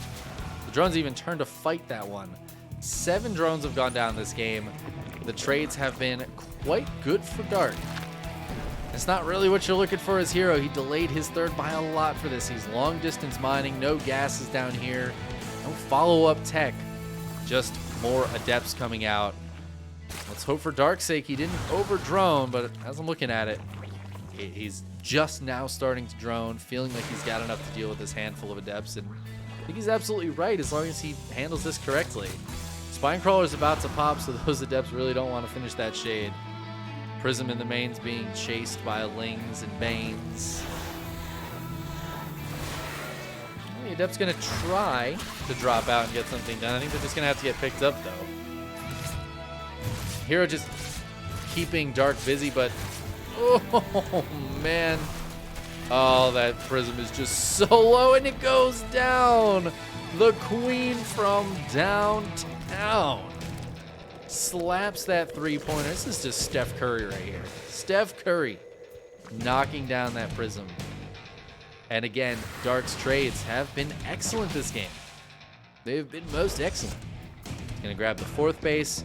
The drones even turned to fight that one. 7 drones have gone down this game. The trades have been quite good for Dark. It's not really what you're looking for as herO. He delayed his third by a lot for this. He's long distance mining. No gases down here. No follow-up tech. Just more adepts coming out. Let's hope for Dark's sake he didn't over-drone, but as I'm looking at it, he's just now starting to drone, feeling like he's got enough to deal with this handful of adepts, and I think he's absolutely right as long as he handles this correctly. Spinecrawler's about to pop, so those adepts really don't want to finish that shade. Prism in the main's being chased by Lings and Banes. Well, the adept's going to try to drop out and get something done. I think they're just going to have to get picked up, though. herO just keeping Dark busy, but oh man. Oh, that prism is just so low and it goes down. The queen from downtown slaps that 3-pointer. This is just Steph Curry right here. Steph Curry knocking down that prism. And again, Dark's trades have been excellent this game. They've been most excellent. He's gonna grab the 4th base.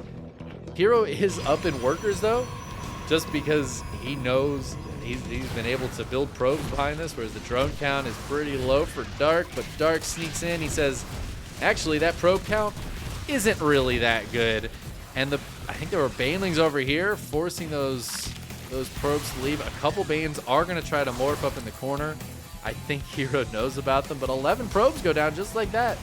herO is up in workers though, just because he knows he's been able to build probes behind this, whereas the drone count is pretty low for Dark, but Dark sneaks in. He says, actually, that probe count isn't really that good. And I think there were Banelings over here forcing those probes to leave. A couple Banes are going to try to morph up in the corner. I think herO knows about them, but 11 probes go down just like that.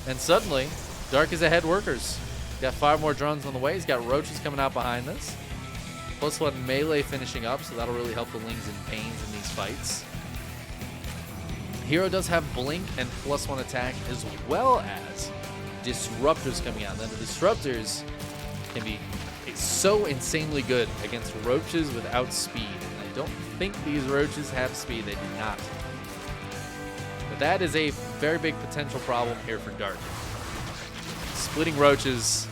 And suddenly, Dark is ahead workers. Got 5 more drones on the way. He's got roaches coming out behind this. +1 melee finishing up, so that'll really help the Lings and Pains in these fights. herO does have blink and +1 attack, as well as disruptors coming out. Now the disruptors can be so insanely good against roaches without speed. And I don't think these roaches have speed. They do not. But that is a very big potential problem here for Dark. Splitting roaches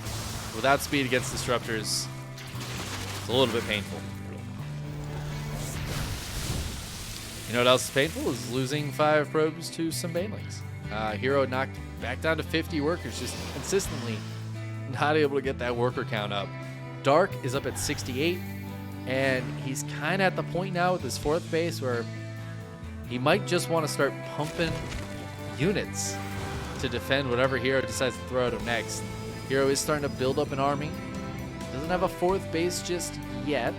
without speed against disruptors is a little bit painful. You know what else is painful is losing 5 probes to some banelings. herO knocked back down to 50 workers, just consistently not able to get that worker count up. Dark is up at 68, and he's kind of at the point now with his 4th base where he might just want to start pumping units to defend whatever herO decides to throw at him next. herO is starting to build up an army. Doesn't have a 4th base just yet.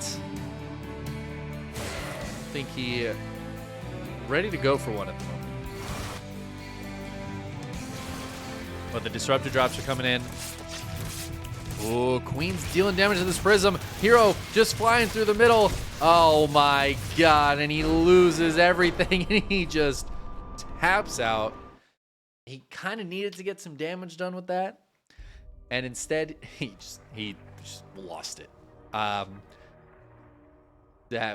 I think he ready to go for one at the moment. But the disruptor drops are coming in. Ooh, Queen's dealing damage to this Prism. herO just flying through the middle. Oh my god, and he loses everything and he just taps out. He kind of needed to get some damage done with that. And instead, he just lost it. That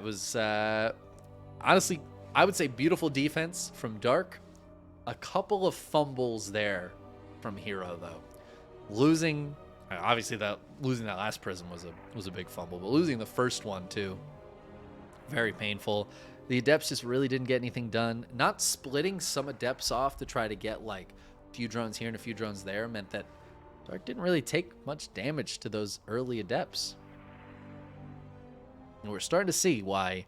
was, honestly, I would say beautiful defense from Dark. A couple of fumbles there from herO, though. Losing, obviously, losing that last Prism was a big fumble, but losing the first one, too, very painful. The Adepts just really didn't get anything done. Not splitting some Adepts off to try to get, like, a few drones here and a few drones there meant that Dark didn't really take much damage to those early Adepts. And we're starting to see why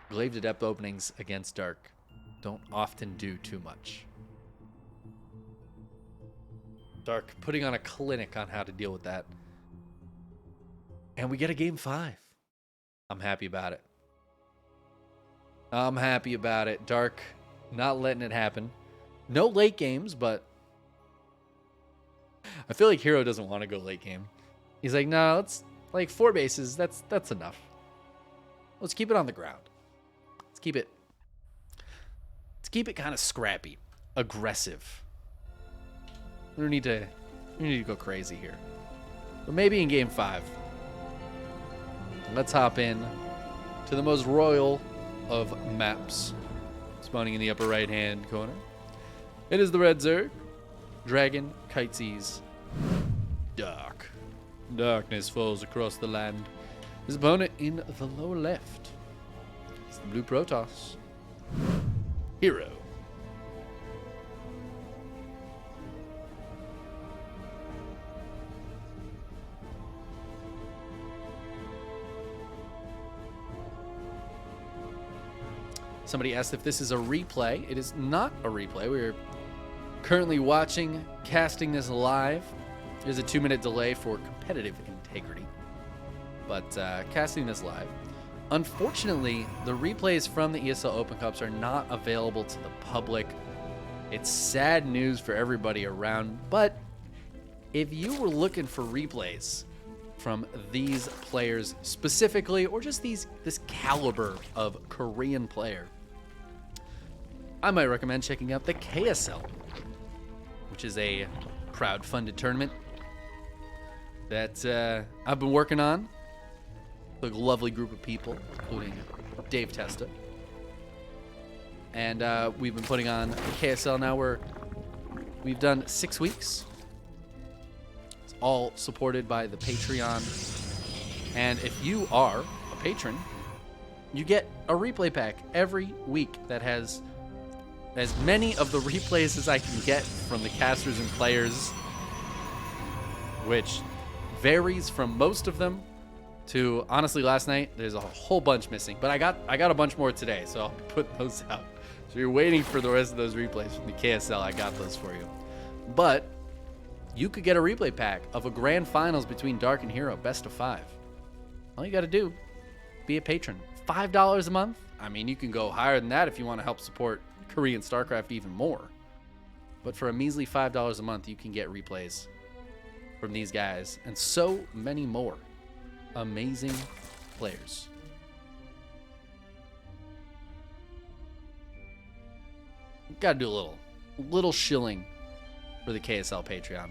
Glaive Adept openings against Dark don't often do too much. Dark putting on a clinic on how to deal with that. And we get a game 5. I'm happy about it. I'm happy about it. Dark not letting it happen. No late games, but I feel like herO doesn't want to go late game. He's like, no, let's like 4 bases. That's enough. Let's keep it on the ground. Let's keep it kind of scrappy, aggressive. We don't need to go crazy here. But maybe in game 5. Let's hop in to the most royal of maps. Spawning in the upper right hand corner. It is the Red Zerg. Dragon, Kitesies, Dark. Darkness falls across the land. His opponent in the lower left is the Blue Protoss. herO. Somebody asked if this is a replay. It is not a replay. We're currently watching, casting this live. There's a 2-minute delay for competitive integrity, but casting this live. Unfortunately, the replays from the ESL Open Cups are not available to the public. It's sad news for everybody around, but if you were looking for replays from these players specifically, or just this caliber of Korean player, I might recommend checking out the KSL, which is a crowd-funded tournament that I've been working on with a lovely group of people, including Dave Testa. And we've been putting on the KSL now where we've done 6 weeks. It's all supported by the Patreon. And if you are a patron, you get a replay pack every week that has as many of the replays as I can get from the casters and players, which varies from most of them to, honestly, last night there's a whole bunch missing, but I got a bunch more today, so I'll put those out. So you're waiting for the rest of those replays from the KSL. I got those for you. But you could get a replay pack of a grand finals between Dark and herO, best of 5. All you got to do, be a patron. $5 a month. I mean, you can go higher than that if you want to help support Korean StarCraft even more. But for a measly $5 a month, you can get replays from these guys and so many more amazing players. Got to do a little shilling for the KSL Patreon.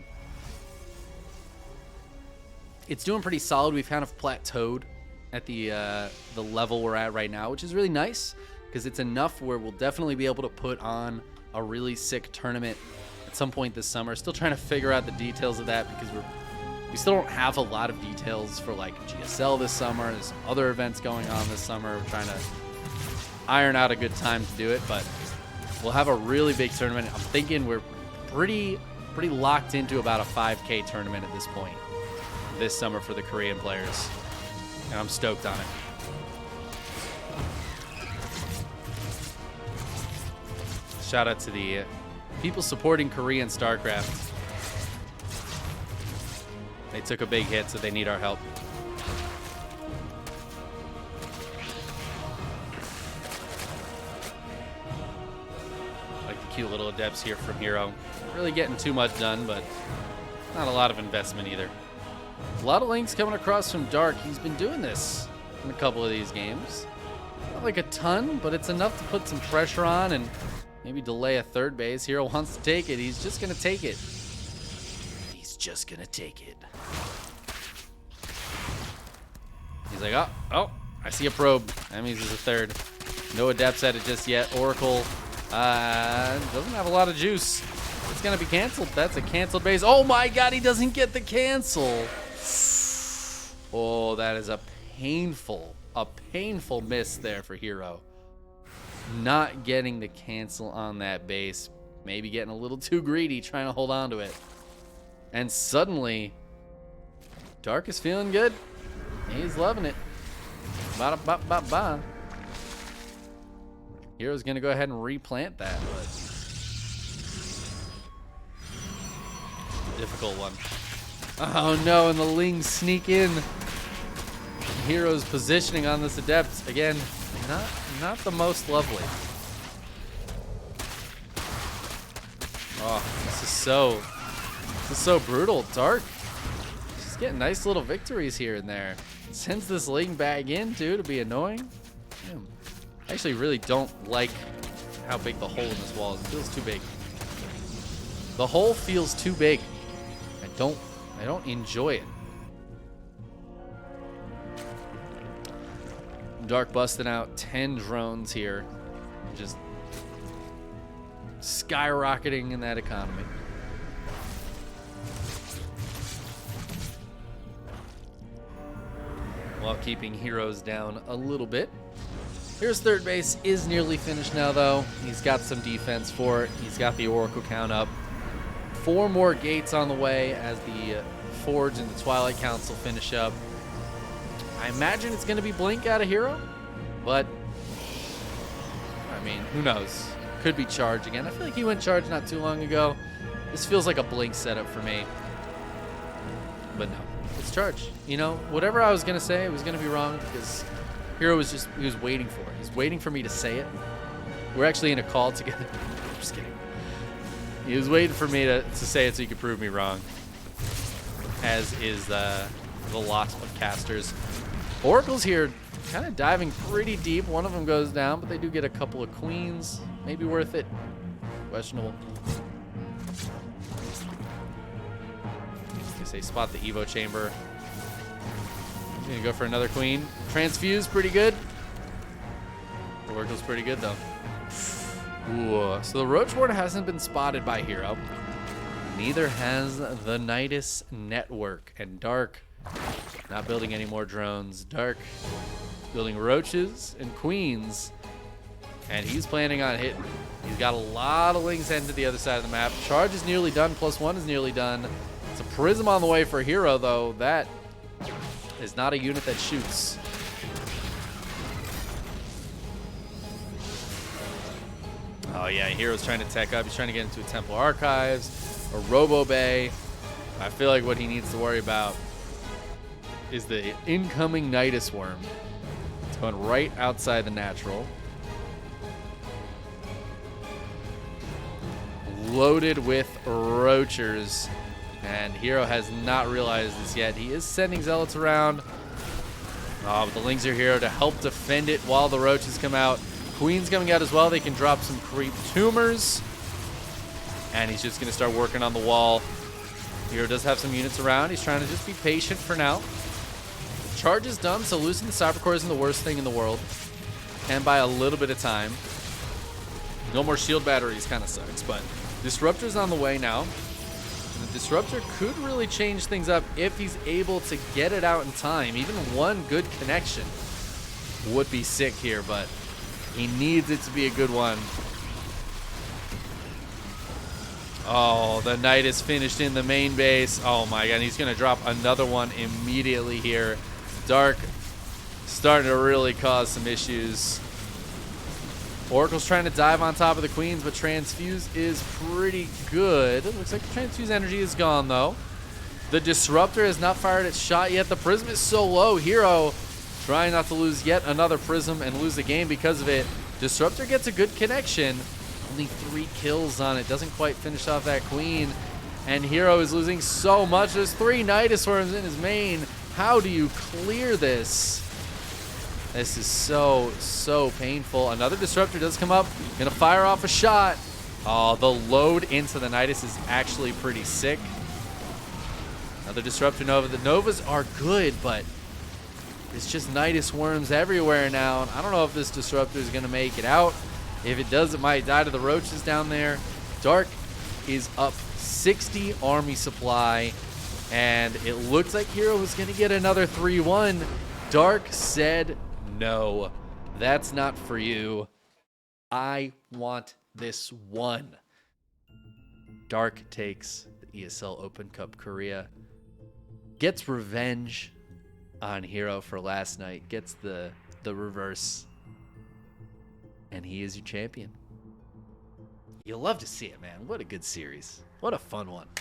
It's doing pretty solid. We've kind of plateaued at the level we're at right now, which is really nice because it's enough where we'll definitely be able to put on a really sick tournament at some point this summer. Still trying to figure out the details of that because we still don't have a lot of details for like GSL this summer. There's other events going on this summer. We're trying to iron out a good time to do it, but we'll have a really big tournament. I'm thinking we're pretty locked into about a 5K tournament at this point this summer for the Korean players, and I'm stoked on it. Shout out to the people supporting Korean StarCraft. They took a big hit, so they need our help. Like the cute little adepts here from herO. Not really getting too much done, but not a lot of investment either. A lot of links coming across from dark. He's been doing this in a couple of these games. Not like a ton, but it's enough to put some pressure on and maybe delay a third base. herO wants to take it. He's just going to take it. He's just going to take it. He's like, oh, I see a probe. That means there's a third. No adepts at it just yet. Oracle doesn't have a lot of juice. It's going to be canceled. That's a canceled base. Oh my God, he doesn't get the cancel. Oh, that is a painful miss there for herO. Not getting the cancel on that base. Maybe getting a little too greedy, trying to hold on to it. And suddenly, Dark is feeling good. He's loving it. Ba-da-ba-ba-ba. herO's going to go ahead and replant that, but difficult one. Oh no, and the Lings sneak in. herO's positioning on this adept. Again, not the most lovely. Oh, this is so brutal. Dark just getting nice little victories here and there. Sends this Ling back in too to be annoying. Damn. I actually really don't like how big the hole in this wall is. It feels too big. The hole feels too big. I don't enjoy it. Dark busting out 10 drones here. Just skyrocketing in that economy. While keeping heroes down a little bit. Here's third base is nearly finished now, though. He's got some defense for it. He's got the Oracle count up. 4 more gates on the way as the Forge and the Twilight Council finish up. I imagine it's going to be Blink out of herO, but I mean, who knows? Could be Charge again. I feel like he went Charge not too long ago. This feels like a Blink setup for me, but no, it's Charge. You know, whatever I was going to say, it was going to be wrong because herO was he was waiting for it. He's waiting for me to say it. We're actually in a call together. I'm just kidding. He was waiting for me to say it so he could prove me wrong, as is the lot of casters. Oracle's here kind of diving pretty deep. One of them goes down, but they do get a couple of queens. Maybe worth it. Questionable. I guess they spot the Evo chamber. He's going to go for another queen. Transfuse, pretty good. Oracle's pretty good, though. Ooh, so the Roach Warden hasn't been spotted by herO. Neither has the Nidus Network. And Dark not building any more drones. Dark building roaches and queens. And he's planning on hitting. He's got a lot of Lings heading to the other side of the map. Charge is nearly done. +1 is nearly done. It's a Prism on the way for herO, though. That is not a unit that shoots. Oh yeah, hero's trying to tech up. He's trying to get into a Temple Archives, a Robo Bay. I feel like what he needs to worry about is the incoming Nidus Worm. It's going right outside the natural. Loaded with Roachers. And herO has not realized this yet. He is sending Zealots around. Oh, but the Lings are here to help defend it while the Roaches come out. Queen's coming out as well. They can drop some creep tumors. And he's just going to start working on the wall. herO does have some units around. He's trying to just be patient for now. Charge is done, so losing the Cyber Core isn't the worst thing in the world. And by a little bit of time. No more shield batteries kind of sucks, but Disruptor's on the way now. And the Disruptor could really change things up if he's able to get it out in time. Even one good connection would be sick here, but he needs it to be a good one. Oh, the Knight is finished in the main base. Oh my god, he's going to drop another one immediately here. Dark starting to really cause some issues. Oracle's trying to dive on top of the Queens, but Transfuse is pretty good. It looks like the Transfuse energy is gone, though. The Disruptor has not fired its shot yet. The Prism is so low. herO trying not to lose yet another Prism and lose the game because of it. Disruptor gets a good connection. Only 3 kills on it. Doesn't quite finish off that Queen. And herO is losing so much. There's 3 Nidus Worms in his main. How do you clear this? This is so painful. Another Disruptor does come up. Gonna fire off a shot. Oh, the load into the Nidus is actually pretty sick. Another Disruptor Nova. The Novas are good, but it's just Nidus Worms everywhere now. I don't know if this Disruptor is gonna make it out. If it does, it might die to the Roaches down there. Dark is up 60 army supply, and it looks like herO was gonna get another 3-1. Dark said, no, that's not for you. I want this one. Dark takes the ESL Open Cup Korea. Gets revenge on herO for last night. Gets the reverse. And he is your champion. You'll love to see it, man. What a good series. What a fun one.